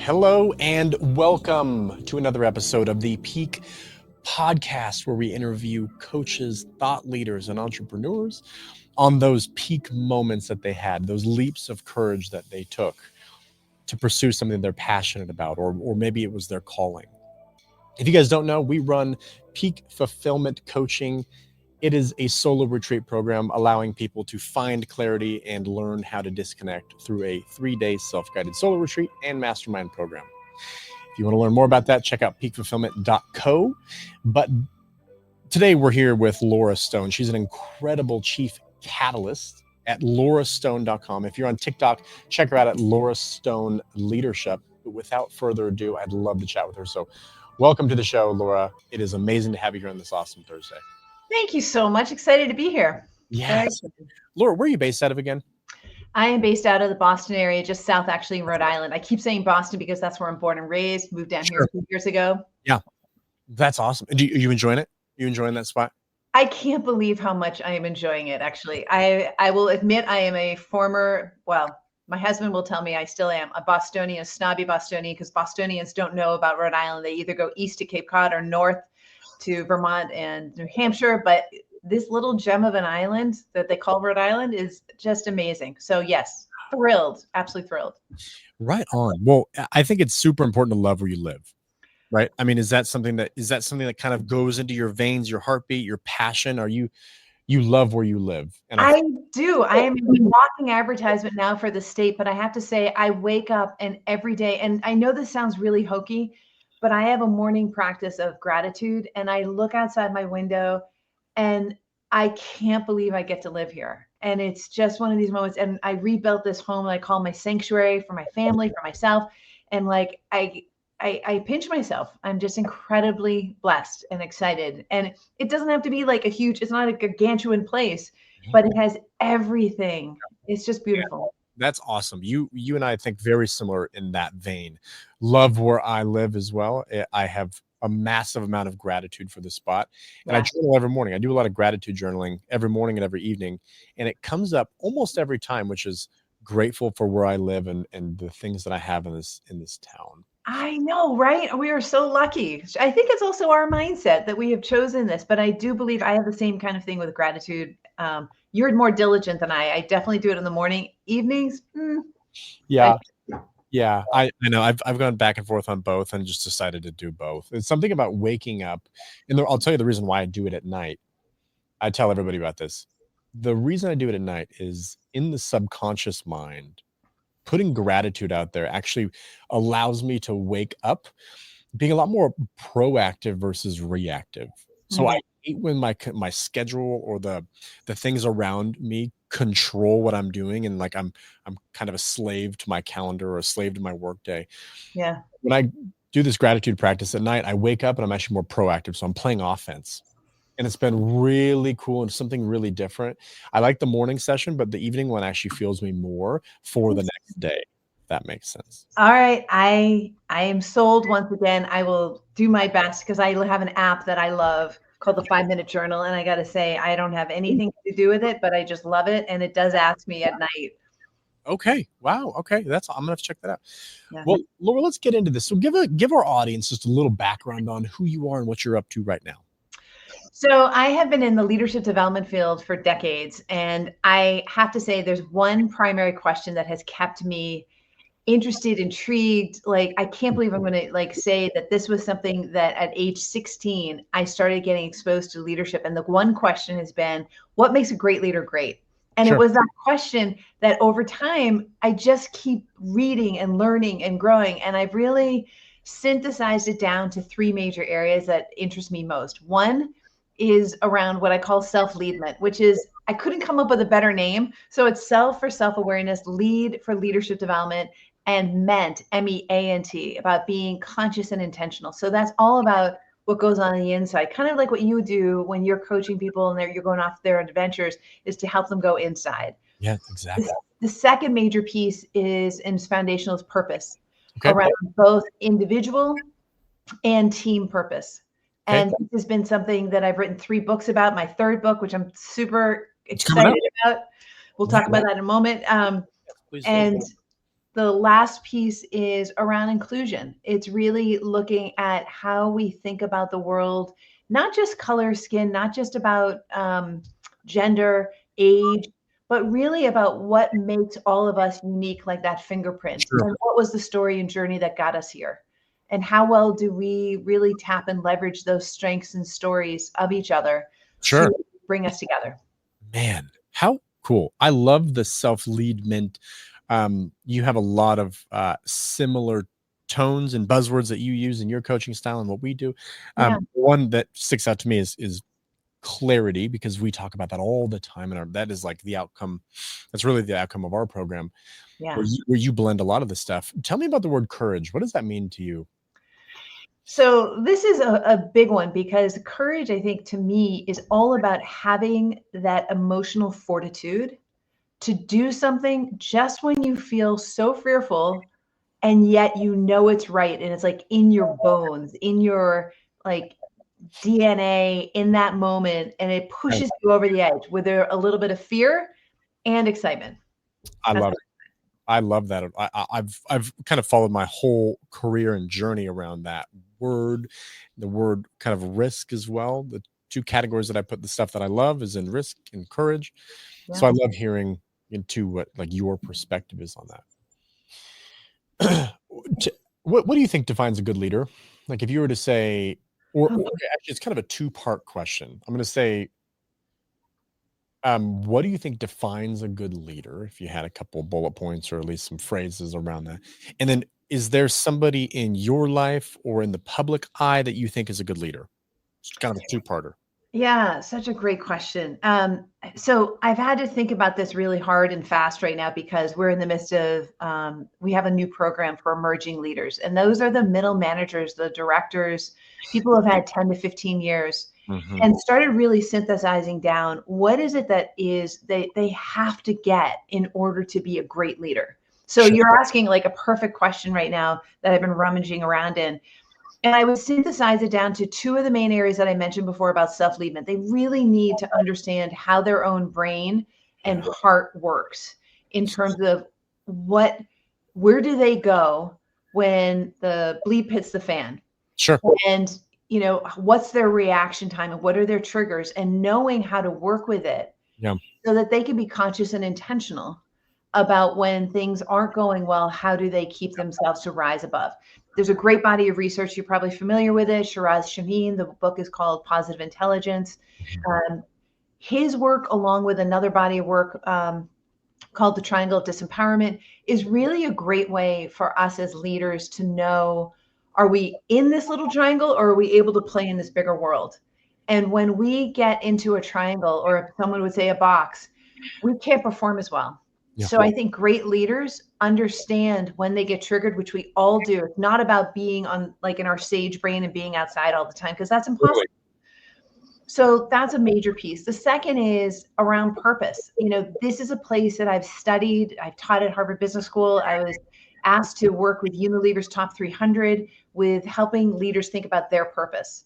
Hello and welcome to another episode of the Peak Podcast, where we interview coaches, thought leaders, and entrepreneurs on those peak moments that they had, those leaps of courage that they took to pursue something they're passionate about, or maybe it was their calling. If you guys don't know, we run Peak Fulfillment Coaching. It is a solo retreat program allowing people to find clarity and learn how to disconnect through a 3-day self-guided solo retreat and mastermind program. If you want to learn more about that, check out peakfulfillment.co. But today we're here with Laura Stone. She's an incredible chief catalyst at laurastone.com. If you're on TikTok, check her out at Laura Stone Leadership. But without further ado, I'd love to chat with her. So welcome to the show, Laura. It is amazing to have you here on this awesome Thursday. Thank you so much. Excited to be here. Yes. Laura, where are you based out of again? I am based out of the Boston area, just south, actually, Rhode Island. I keep saying Boston because that's where I'm born and raised. Moved down here a few years ago. Yeah, that's awesome. Are you enjoying it? You enjoying that spot? I can't believe how much I am enjoying it, actually. I will admit I am a former, well, my husband will tell me I still am a Bostonian, a snobby Bostonian, because Bostonians don't know about Rhode Island. They either go east to Cape Cod or north to Vermont and New Hampshire, but this little gem of an island that they call Rhode Island is just amazing. So yes, thrilled, absolutely thrilled. Right on. Well, I think it's super important to love where you live, right? I mean, is that something that kind of goes into your veins, your heartbeat, your passion? Are you love where you live? And I do. I am a walking advertisement now for the state, but I have to say I wake up and every day, and I know this sounds really hokey, but I have a morning practice of gratitude, and I look outside my window and I can't believe I get to live here. And it's just one of these moments. And I rebuilt this home I call my sanctuary for my family, for myself. And like, I pinch myself. I'm just incredibly blessed and excited. And it doesn't have to be like it's not a gargantuan place, but it has everything. It's just beautiful. That's awesome. You and I think very similar in that vein. Love where I live as well. I have a massive amount of gratitude for the spot. And I journal every morning. I do a lot of gratitude journaling every morning and every evening. And it comes up almost every time, which is grateful for where I live and the things that I have in this town. I know, right? We are so lucky. I think it's also our mindset that we have chosen this, but I do believe I have the same kind of thing with gratitude. You're more diligent than I definitely do it in the morning. Evenings. Yeah. Yeah, I know. I've gone back and forth on both and just decided to do both. It's something about waking up, and I'll tell you the reason why I do it at night. I tell everybody about this. The reason I do it at night is in the subconscious mind, putting gratitude out there actually allows me to wake up being a lot more proactive versus reactive. So I hate when my schedule or the things around me control what I'm doing, and like I'm kind of a slave to my calendar or a slave to my workday. Yeah. When I do this gratitude practice at night, I wake up and I'm actually more proactive. So I'm playing offense. And it's been really cool and something really different. I like the morning session, but the evening one actually fuels me more for the next day. If that makes sense. All right. I am sold once again. I will do my best because I have an app that I love called the 5-Minute Journal. And I got to say, I don't have anything to do with it, but I just love it. And it does ask me at night. Okay. Wow. Okay. I'm gonna have to check that out. Yeah. Well, Laura, let's get into this. So give our audience just a little background on who you are and what you're up to right now. So I have been in the leadership development field for decades. And I have to say there's one primary question that has kept me interested, intrigued. Like, I can't believe I'm going to say that this was something that at age 16, I started getting exposed to leadership. And the one question has been, what makes a great leader great? And It was that question that over time, I just keep reading and learning and growing. And I've really synthesized it down to 3 major areas that interest me most. One is around what I call self-leadment, which is, I couldn't come up with a better name. So it's self for self-awareness, lead for leadership development, and meant, MEANT, about being conscious and intentional. So that's all about what goes on the inside, kind of like what you do when you're coaching people and you're going off their adventures, is to help them go inside. Yeah, exactly. The second major piece is foundational is purpose, around both individual and team purpose. And this has been something that I've written 3 books about. My 3rd book, which I'm super excited about. We'll talk about that in a moment. the last piece is around inclusion. It's really looking at how we think about the world, not just color, skin, not just about gender, age, but really about what makes all of us unique, like that fingerprint. Sure. And what was the story and journey that got us here? And how well do we really tap and leverage those strengths and stories of each other Sure. to bring us together? Man, how cool. I love the self-leadment. You have a lot of similar tones and buzzwords that you use in your coaching style and what we do. Yeah, One that sticks out to me is clarity, because we talk about that all the time, and that is like the outcome. That's really the outcome of our program, yeah. where you blend a lot of this stuff. Tell me about the word courage. What does that mean to you? So this is a big one because courage, I think, to me, is all about having that emotional fortitude to do something just when you feel so fearful and yet you know it's right. And it's like in your bones, in your like DNA in that moment. And it Right. pushes you over the edge with a little bit of fear and excitement. I That's love I love that. I've kind of followed my whole career and journey around that word, the word kind of risk as well. The two categories that I put the stuff that I love is in risk and courage. So yeah. I love hearing into what like your perspective is on that. What do you think defines a good leader? Like if you were to say, or okay, actually, it's kind of a two-part question. I'm going to say, what do you think defines a good leader? If you had a couple bullet points or at least some phrases around that. And then is there somebody in your life or in the public eye that you think is a good leader? It's kind of a two-parter. Yeah, such a great question. So I've had to think about this really hard and fast right now because we're in the midst of, we have a new program for emerging leaders. And those are the middle managers, the directors, people who have had 10 to 15 years Mhm. and started really synthesizing down what is it that is they have to get in order to be a great leader. So Sure. you're asking like a perfect question right now that I've been rummaging around in. And I would synthesize it down to two of the main areas that I mentioned before about self-leadment. They really need to understand how their own brain and Yeah. heart works in terms of what, where do they go when the bleep hits the fan? Sure. And, you know, what's their reaction time and what are their triggers and knowing how to work with it Yeah. so that they can be conscious and intentional about when things aren't going well, how do they keep themselves to rise above? There's a great body of research. You're probably familiar with it. Shiraz Shameen, the book is called Positive Intelligence. Mhm. Um, his work, along with another body of work called The Triangle of Disempowerment, is really a great way for us as leaders to know, are we in this little triangle or are we able to play in this bigger world? And when we get into a triangle, or if someone would say a box, we can't perform as well. Yeah. So I think great leaders understand when they get triggered, which we all do. It's not about being on like in our sage brain and being outside all the time because that's impossible. Totally. So that's a major piece. The second is around purpose. You know, this is a place that I've studied. I've taught at Harvard Business School. I was asked to work with Unilever's top 300 with helping leaders think about their purpose.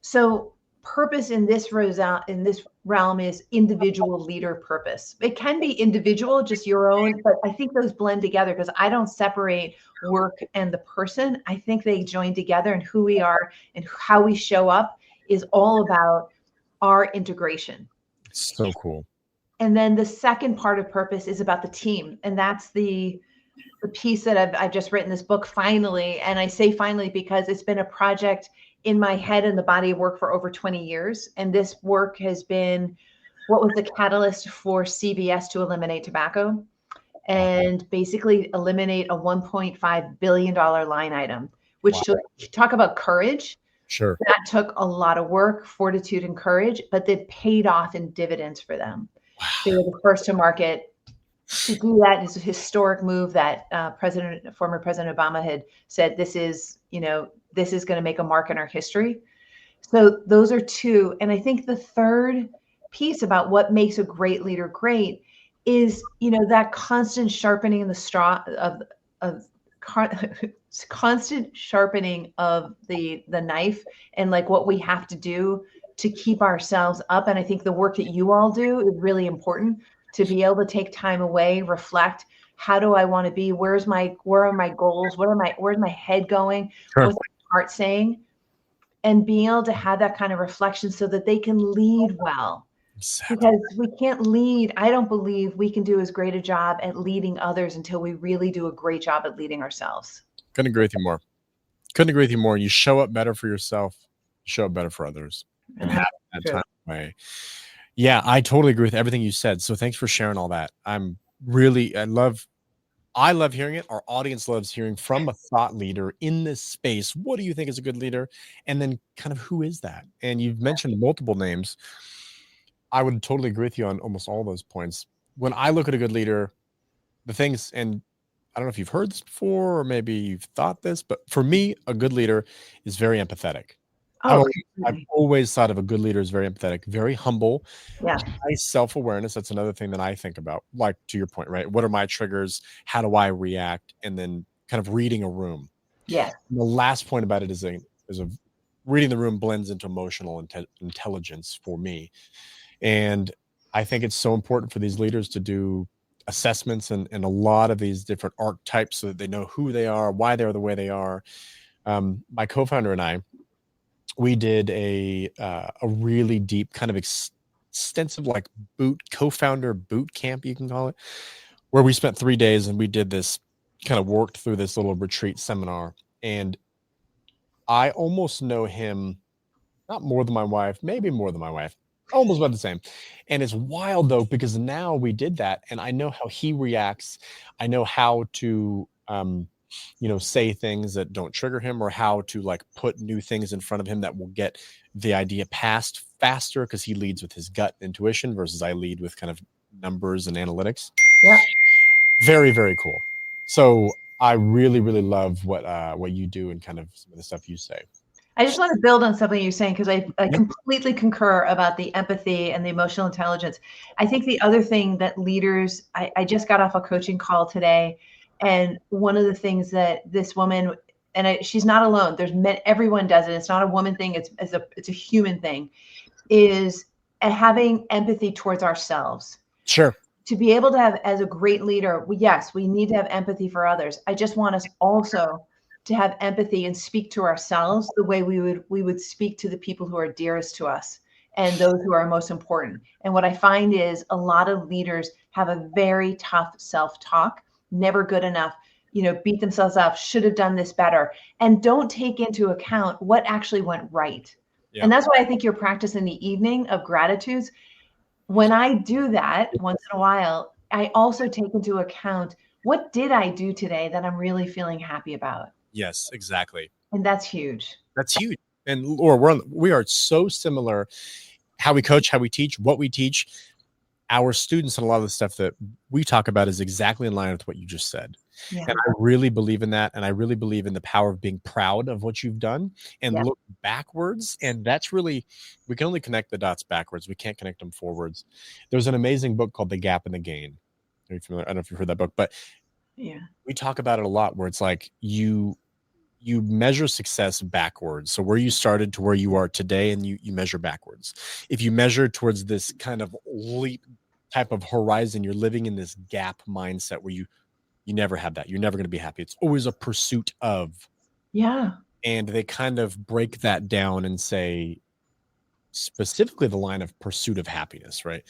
So purpose in this realm is individual leader purpose. It can be individual, just your own, but I think those blend together because I don't separate work and the person. I think they join together, and who we are and how we show up is all about our integration. So cool. And then the second part of purpose is about the team, and that's the piece that I've just written this book finally. And I say finally because it's been a project in my head and the body of work for over 20 years. And this work has been what was the catalyst for CVS to eliminate tobacco and basically eliminate a $1.5 billion line item, which Wow. to talk about courage, Sure. that took a lot of work, fortitude, and courage, but they paid off in dividends for them. They were the first to market. To do that is a historic move that former President Obama had said, this is, you know, this is going to make a mark in our history. So those are two. And I think the third piece about what makes a great leader great is, you know, that constant sharpening the straw of constant sharpening of the knife and like what we have to do to keep ourselves up. And I think the work that you all do is really important to be able to take time away, reflect. how do I want to be? Where are my goals? Where's my head going? Sure. What's my heart saying? And being able to have that kind of reflection so that they can lead well. Exactly. Because we can't lead. I don't believe we can do as great a job at leading others until we really do a great job at leading ourselves. Couldn't agree with you more. Couldn't agree with you more. You show up better for yourself, you show up better for others, and have that True. time away. Yeah, I totally agree with everything you said. So thanks for sharing all that. I love hearing it. Our audience loves hearing from a thought leader in this space. What do you think is a good leader? And then kind of who is that? And you've mentioned multiple names. I would totally agree with you on almost all those points. When I look at a good leader, the things, and I don't know if you've heard this before or maybe you've thought this, but for me, a good leader is very empathetic. Oh, I've always thought of a good leader as very empathetic, very humble, yeah. high self-awareness. That's another thing that I think about. Like to your point, right? What are my triggers? How do I react? And then kind of reading a room. Yes. And the last point about it is a reading the room blends into emotional intelligence for me. And I think it's so important for these leaders to do assessments and a lot of these different archetypes so that they know who they are, why they're the way they are. My co-founder and I, we did a really deep kind of extensive like co-founder boot camp, you can call it, where we spent 3 days and we did this kind of worked through this little retreat seminar. And I almost know him, not more than my wife, maybe more than my wife, almost about the same. And it's wild though, because now we did that and I know how he reacts. I know how to, say things that don't trigger him, or how to like put new things in front of him that will get the idea passed faster, because he leads with his gut intuition versus I lead with kind of numbers and analytics. Yeah. Very, very cool. So I really, really love what you do and kind of some of the stuff you say. I just want to build on something you're saying, because I Yeah. completely concur about the empathy and the emotional intelligence. I think the other thing that leaders, I just got off a coaching call today, and one of the things that this woman, and she's not alone, everyone does it. It's not a woman thing. It's a human thing, is having empathy towards ourselves. Sure. To be able to have, as a great leader, yes, we need to have empathy for others. I just want us also to have empathy and speak to ourselves the way we would speak to the people who are dearest to us and those who are most important. And what I find is a lot of leaders have a very tough self-talk, never good enough, beat themselves up, should have done this better, and don't take into account what actually went right. Yeah. And that's why I think your practice in the evening of gratitudes, when I do that once in a while, I also take into account, what did I do today that I'm really feeling happy about? Yes, exactly. And that's huge. That's huge. And Laura, we are so similar. How we coach, how we teach, what we teach. Our students and a lot of the stuff that we talk about is exactly in line with what you just said. Yeah. And I really believe in that. And I really believe in the power of being proud of what you've done and look backwards. And that's really, we can only connect the dots backwards. We can't connect them forwards. There's an amazing book called The Gap and the Gain. Are you familiar? I don't know if you've heard that book, but yeah, we talk about it a lot, where it's like you measure success backwards. So where you started to where you are today, and you measure backwards. If you measure towards this kind of leap type of horizon, you're living in this gap mindset where you never have that. You're never going to be happy. It's always a pursuit of. Yeah. And they kind of break that down and say, specifically the line of pursuit of happiness, right?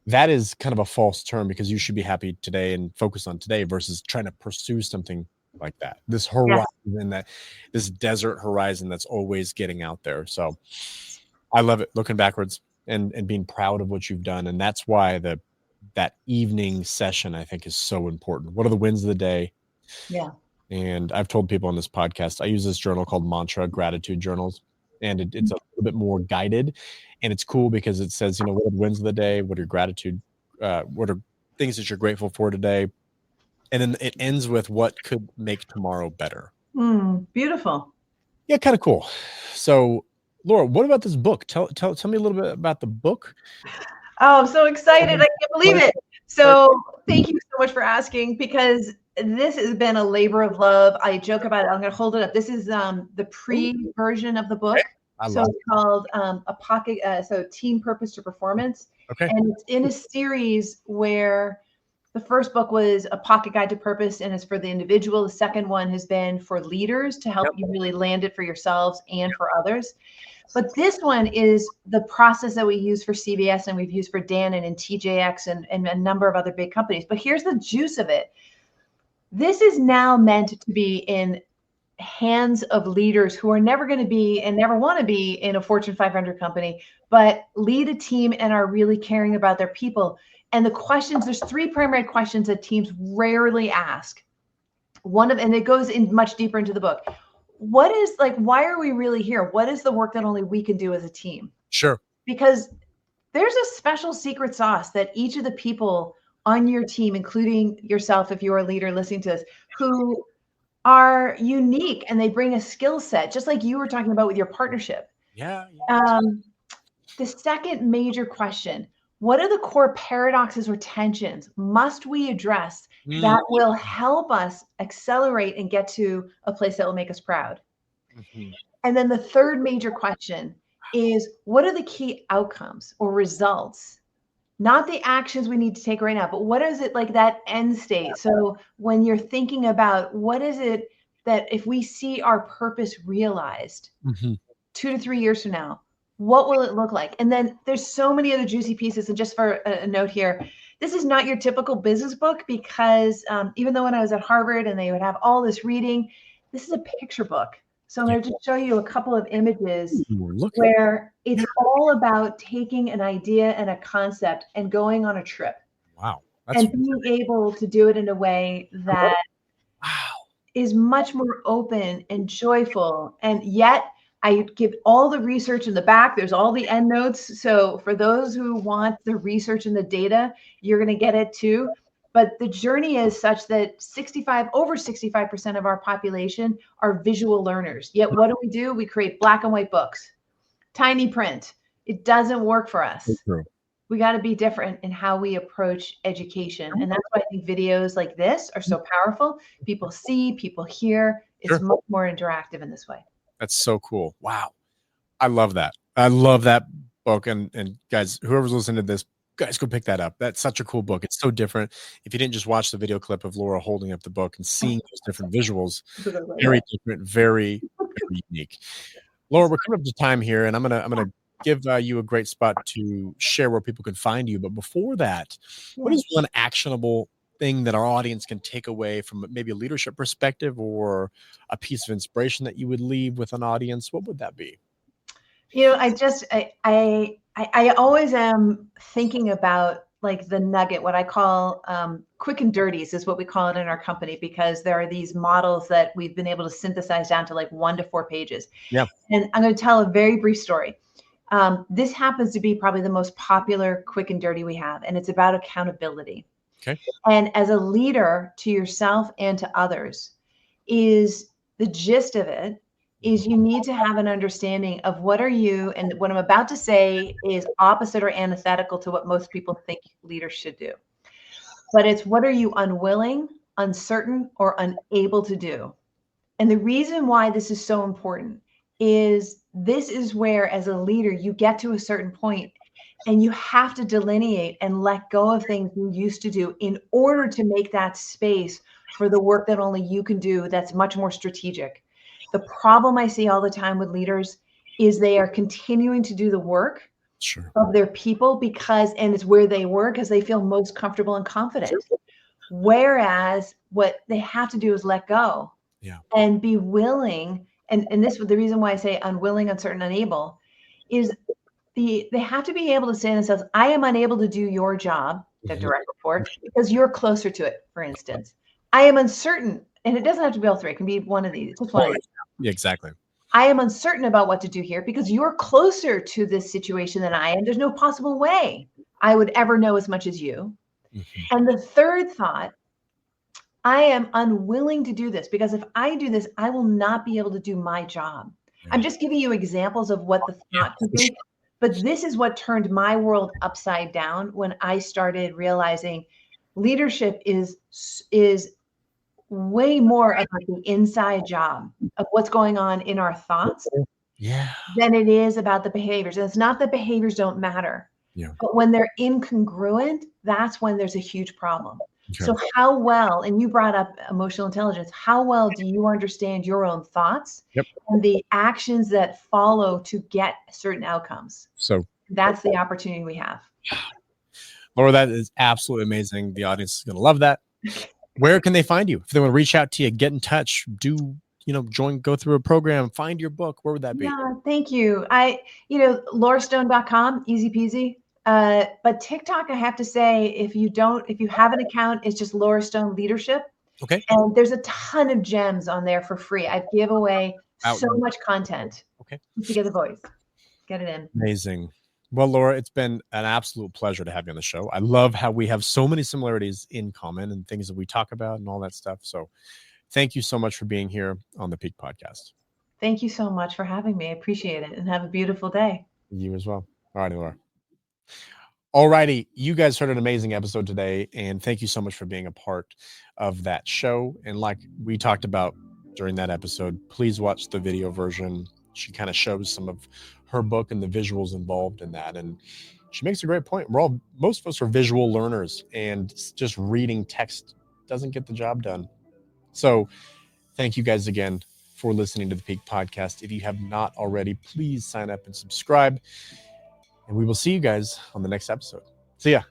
That is kind of a false term, because you should be happy today and focus on today versus trying to pursue something like that. This horizon, this desert horizon that's always getting out there. So I love it, looking backwards and being proud of what you've done. And that's why that evening session, I think, is so important. What are the wins of the day? Yeah. And I've told people on this podcast, I use this journal called Mantra Gratitude Journals, and it's a little bit more guided. And it's cool because it says, what are the wins of the day? What are your gratitude? What are things that you're grateful for today? And then it ends with what could make tomorrow better. Beautiful. Yeah, kind of cool. So, Laura, what about this book? Tell me a little bit about the book. Oh, I'm so excited. I can't believe it. So thank you so much for asking, because this has been a labor of love. I joke about it. I'm going to hold it up. This is the pre-version of the book. So it's called a pocket. So Team Purpose to Performance. Okay. And it's in a series where The first book was A Pocket Guide to Purpose, and it's for the individual. The second one has been for leaders to help you really land it for yourselves and for others. But this one is the process that we use for CVS and we've used for Dannon and TJX and a number of other big companies. But here's the juice of it. This is now meant to be in hands of leaders who are never going to be and never want to be in a Fortune 500 company, but lead a team and are really caring about their people. And the questions, there's three primary questions that teams rarely ask. And it goes in much deeper into the book. What is why are we really here? What is the work that only we can do as a team? Sure. Because there's a special secret sauce that each of the people on your team, including yourself, if you're a leader listening to this, who are unique and they bring a skill set, just like you were talking about with your partnership. Yeah. The second major question, what are the core paradoxes or tensions must we address that will help us accelerate and get to a place that will make us proud? And then the third major question is, what are the key outcomes or results? Not the actions we need to take right now, but what is it like that end state? So when you're thinking about what is it that if we see our purpose realized 2 to 3 years from now, what will it look like? And then there's so many other juicy pieces. And just for a note here, this is not your typical business book because even though when I was at Harvard and they would have all this reading, this is a picture book. So I'm going to just show you a couple of images where it's all about taking an idea and a concept and going on a trip. Wow. And being able to do it in a way that is much more open and joyful. And yet I give all the research in the back. There's all the end notes. So for those who want the research and the data, you're going to get it too. But the journey is such that over 65% of our population are visual learners. Yet what do? We create black and white books, tiny print. It doesn't work for us. We got to be different in how we approach education. And that's why I think videos like this are so powerful. People see, people hear. It's much more interactive in this way. That's so cool. Wow. I love that. I love that book. And guys, whoever's listening to this, guys, go pick that up. That's such a cool book. It's so different. If you didn't just watch the video clip of Laura holding up the book and seeing those different visuals, very different, very, very unique. Laura, we're coming up to time here, and I'm gonna give you a great spot to share where people can find you. But before that, what is one actionable thing that our audience can take away from maybe a leadership perspective or a piece of inspiration that you would leave with an audience? What would that be? I always am thinking about like the nugget, what I call quick and dirties is what we call it in our company, because there are these models that we've been able to synthesize down to like 1 to 4 pages. Yeah. And I'm going to tell a very brief story. This happens to be probably the most popular quick and dirty we have, and it's about accountability. Okay. And as a leader to yourself and to others, is the gist of it is you need to have an understanding of what are you, and what I'm about to say is opposite or antithetical to what most people think leaders should do. But it's what are you unwilling, uncertain, or unable to do? And the reason why this is so important is this is where, as a leader, you get to a certain point and you have to delineate and let go of things you used to do in order to make that space for the work that only you can do that's much more strategic. The problem I see all the time with leaders is they are continuing to do the work of their people and it's where they work because they feel most comfortable and confident. Whereas what they have to do is let go and be willing. And this is the reason why I say unwilling, uncertain, unable is they have to be able to say to themselves, I am unable to do your job, the direct report, because you're closer to it, for instance. I am uncertain, and it doesn't have to be all three. It can be one of these. Just one of these. Yeah, exactly. I am uncertain about what to do here because you're closer to this situation than I am. There's no possible way I would ever know as much as you. And the third thought, I am unwilling to do this because if I do this, I will not be able to do my job. I'm just giving you examples of what the thought could be. But this is what turned my world upside down when I started realizing leadership is way more about the inside job of what's going on in our thoughts than it is about the behaviors. And it's not that behaviors don't matter, but when they're incongruent, that's when there's a huge problem. Okay. So how well, and you brought up emotional intelligence, how well do you understand your own thoughts Yep. and the actions that follow to get certain outcomes? So, That's the opportunity we have. Laura, that is absolutely amazing. The audience is going to love that. Where can they find you? If they want to reach out to you, get in touch, join, go through a program, find your book, where would that be? Yeah, thank you. laurastone.com, easy peasy. But TikTok, I have to say, if you have an account, it's just Laura Stone Leadership. Okay. And there's a ton of gems on there for free. I give away Out. so much content. Okay. Just to get the voice, get it in. Amazing. Well, Laura, it's been an absolute pleasure to have you on the show. I love how we have so many similarities in common and things that we talk about and all that stuff. So thank you so much for being here on the Peak Podcast. Thank you so much for having me. I appreciate it, and have a beautiful day. You as well. All righty, Laura. All righty. You guys heard an amazing episode today, and thank you so much for being a part of that show. And like we talked about during that episode, please watch the video version. She kind of shows some of her book and the visuals involved in that. And she makes a great point. Most of us are visual learners, and just reading text doesn't get the job done. So thank you guys again for listening to the Peak Podcast. If you have not already, please sign up and subscribe. And we will see you guys on the next episode. See ya.